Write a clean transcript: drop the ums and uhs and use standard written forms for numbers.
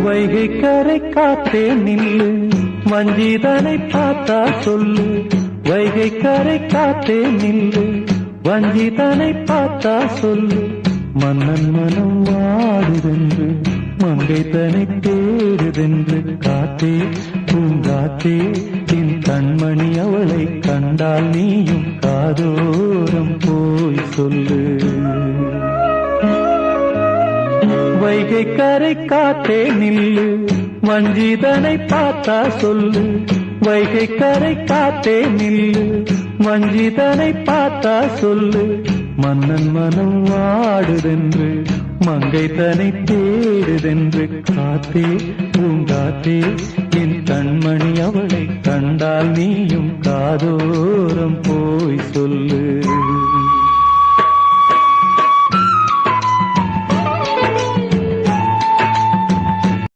வைகை கரை காத்தே நில்லு, வஞ்சிதனை பார்த்தா சொல்லு. வைகை கரை காத்தே நில்லு, வஞ்சிதனை பார்த்தா சொல்லு. மன்னன் மனம் வாடுதென்று, மங்கை தனை தேடுதென்று. காத்தே பூங்காத்தே, என் கண்மணி அவளை கண்டால் நீயும் காதோரம் போய் சொல்லு. வைகை கரை காத்தே நில்லு, வஞ்சிதனை பார்த்தா சொல்லு. வைகை கரை காத்தே நில்லு, வஞ்சிதனை பார்த்தா சொல்லு. மன்னன் மனம் வாடுதென்று, மங்கை தனை தேடுதென்று. காத்தே பூங்காத்தே, என் கண்மணி அவளை கண்டால் நீயும் காதோரம் போய் சொல்லு.